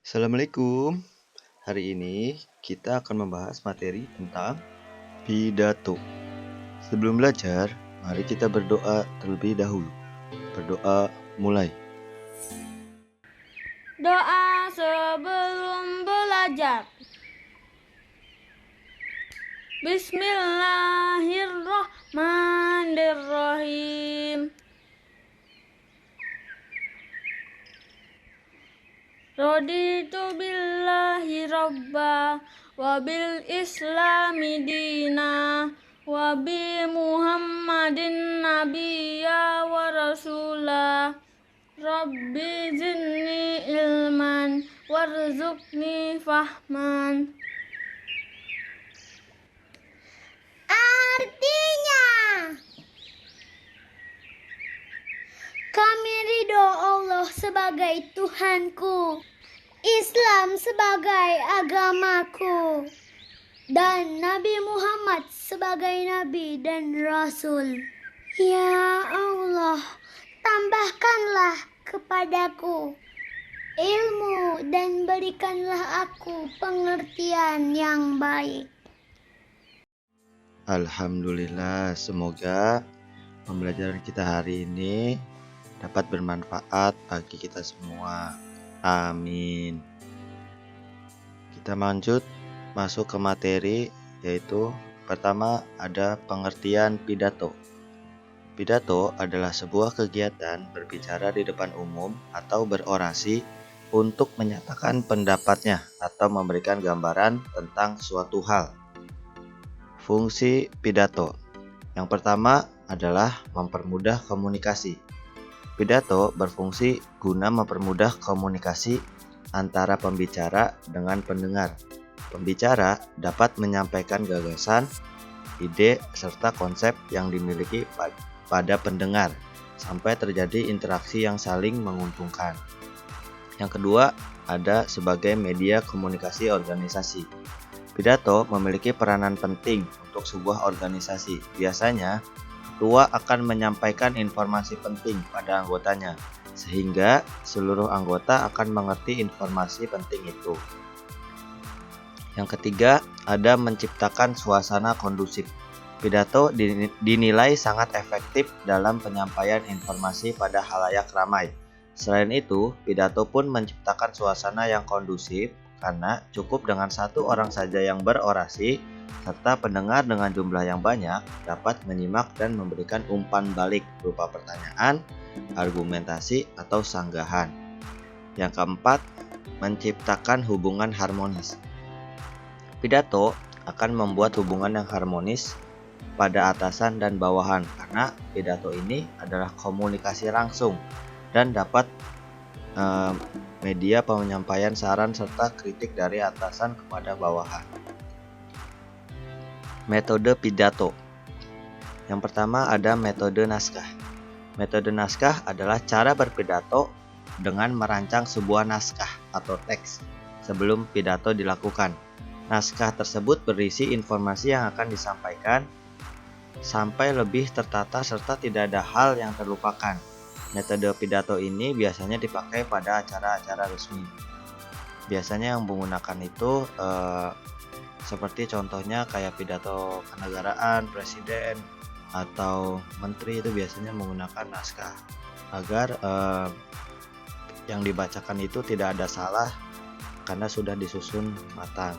Assalamualaikum. Hari ini kita akan membahas materi tentang pidato. Sebelum belajar, mari kita berdoa terlebih dahulu. Berdoa mulai. Doa sebelum belajar. Bismillahirrahmanirrahim. Raditu billahi rabba wa bil islami dina wa bi muhammadin nabiyya wa rasulah. Rabbi zidni ilman warzuqni fahman. Artinya, kami ridho Allah sebagai Tuhanku, Islam sebagai agamaku, dan Nabi Muhammad sebagai Nabi dan Rasul. Ya Allah, tambahkanlah kepadaku ilmu dan berikanlah aku pengertian yang baik. Alhamdulillah, semoga pembelajaran kita hari ini dapat bermanfaat bagi kita semua. Amin. Kita masuk ke materi, yaitu pertama ada pengertian pidato. Pidato adalah sebuah kegiatan berbicara di depan umum atau berorasi untuk menyatakan pendapatnya atau memberikan gambaran tentang suatu hal. Fungsi pidato. Yang pertama adalah mempermudah komunikasi. Pidato berfungsi guna mempermudah komunikasi antara pembicara dengan pendengar. Pembicara dapat menyampaikan gagasan, ide, serta konsep yang dimiliki pada pendengar sampai terjadi interaksi yang saling menguntungkan. Yang kedua, ada sebagai media komunikasi organisasi. Pidato memiliki peranan penting untuk sebuah organisasi. Biasanya, ketua akan menyampaikan informasi penting pada anggotanya, sehingga seluruh anggota akan mengerti informasi penting itu. Yang ketiga, ada menciptakan suasana kondusif. Pidato dinilai sangat efektif dalam penyampaian informasi pada halayak ramai. Selain itu, pidato pun menciptakan suasana yang kondusif karena cukup dengan satu orang saja yang berorasi, serta pendengar dengan jumlah yang banyak dapat menyimak dan memberikan umpan balik berupa pertanyaan, argumentasi, atau sanggahan. Yang keempat, menciptakan hubungan harmonis. Pidato akan membuat hubungan yang harmonis pada atasan dan bawahan karena pidato ini adalah komunikasi langsung dan dapat media penyampaian saran serta kritik dari atasan kepada bawahan. Metode pidato. Yang pertama ada metode naskah. Metode naskah adalah cara berpidato dengan merancang sebuah naskah atau teks sebelum pidato dilakukan. Naskah tersebut berisi informasi yang akan disampaikan sampai lebih tertata serta tidak ada hal yang terlupakan. Metode pidato ini biasanya dipakai pada acara-acara resmi. Biasanya yang menggunakan itu seperti contohnya kayak pidato kenegaraan, presiden, atau menteri itu biasanya menggunakan naskah agar yang dibacakan itu tidak ada salah karena sudah disusun matang.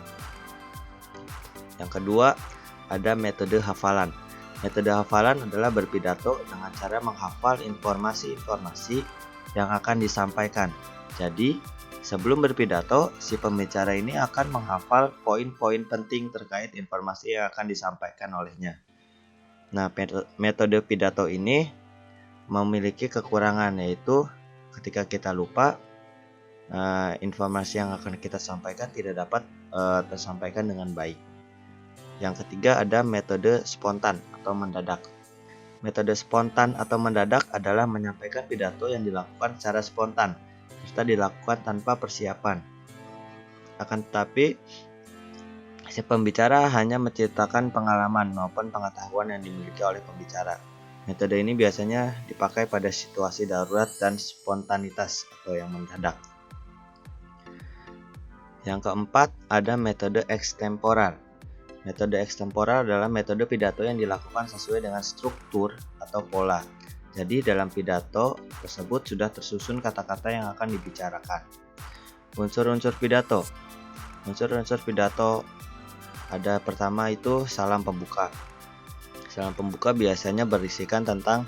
Yang kedua, ada metode hafalan. Metode hafalan adalah berpidato dengan cara menghafal informasi-informasi yang akan disampaikan. Jadi, sebelum berpidato, si pembicara ini akan menghafal poin-poin penting terkait informasi yang akan disampaikan olehnya. Nah, metode pidato ini memiliki kekurangan, yaitu ketika kita lupa, informasi yang akan kita sampaikan tidak dapat tersampaikan dengan baik. Yang ketiga ada metode spontan atau mendadak. Metode spontan atau mendadak adalah menyampaikan pidato yang dilakukan secara spontan serta dilakukan tanpa persiapan. Akan tetapi, si pembicara hanya menceritakan pengalaman maupun pengetahuan yang dimiliki oleh pembicara. Metode ini biasanya dipakai pada situasi darurat dan spontanitas atau yang mendadak. Yang keempat, ada metode ekstemporer. Metode ekstemporer adalah metode pidato yang dilakukan sesuai dengan struktur atau pola. Jadi dalam pidato tersebut sudah tersusun kata-kata yang akan dibicarakan. Unsur-unsur pidato. Unsur-unsur pidato ada pertama itu salam pembuka. Salam pembuka biasanya berisikan tentang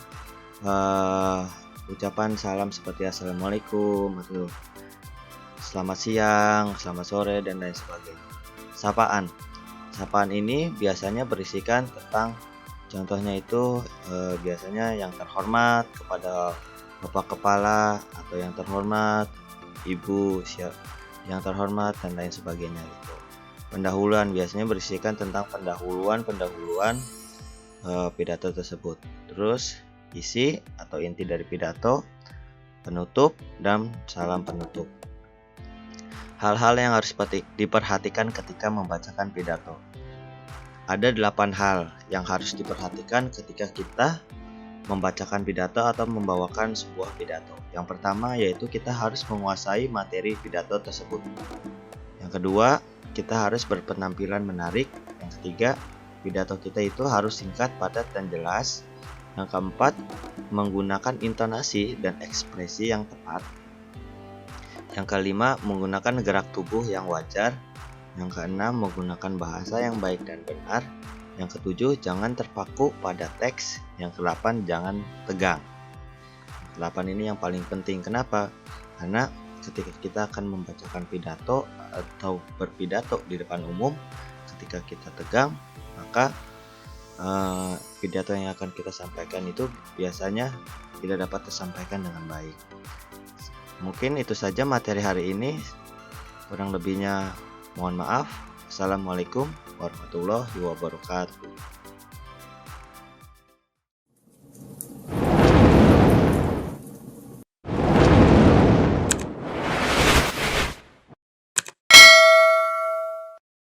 ucapan salam seperti Assalamualaikum atau selamat siang, selamat sore, dan lain sebagainya. Sapaan. Sapaan ini biasanya berisikan tentang, contohnya itu biasanya yang terhormat kepada Bapak Kepala, atau yang terhormat Ibu, yang terhormat, dan lain sebagainya gitu. Pendahuluan biasanya berisikan tentang pendahuluan pidato tersebut. Terus isi atau inti dari pidato, penutup, dan salam penutup. Hal-hal yang harus diperhatikan ketika membacakan pidato. Ada 8 hal yang harus diperhatikan ketika kita membacakan pidato atau membawakan sebuah pidato. Yang pertama yaitu kita harus menguasai materi pidato tersebut. Yang kedua, kita harus berpenampilan menarik. Yang ketiga, pidato kita itu harus singkat, padat, dan jelas. Yang keempat, menggunakan intonasi dan ekspresi yang tepat. Yang kelima, menggunakan gerak tubuh yang wajar. Yang keenam, menggunakan bahasa yang baik dan benar. Yang ketujuh, jangan terpaku pada teks. Yang kedelapan, jangan tegang. Delapan ini yang paling penting. Kenapa? Karena ketika kita akan membacakan pidato atau berpidato di depan umum, ketika kita tegang, maka pidato yang akan kita sampaikan itu biasanya tidak dapat tersampaikan dengan baik. Mungkin itu saja materi hari ini. Kurang lebihnya mohon maaf. Assalamualaikum warahmatullahi wabarakatuh.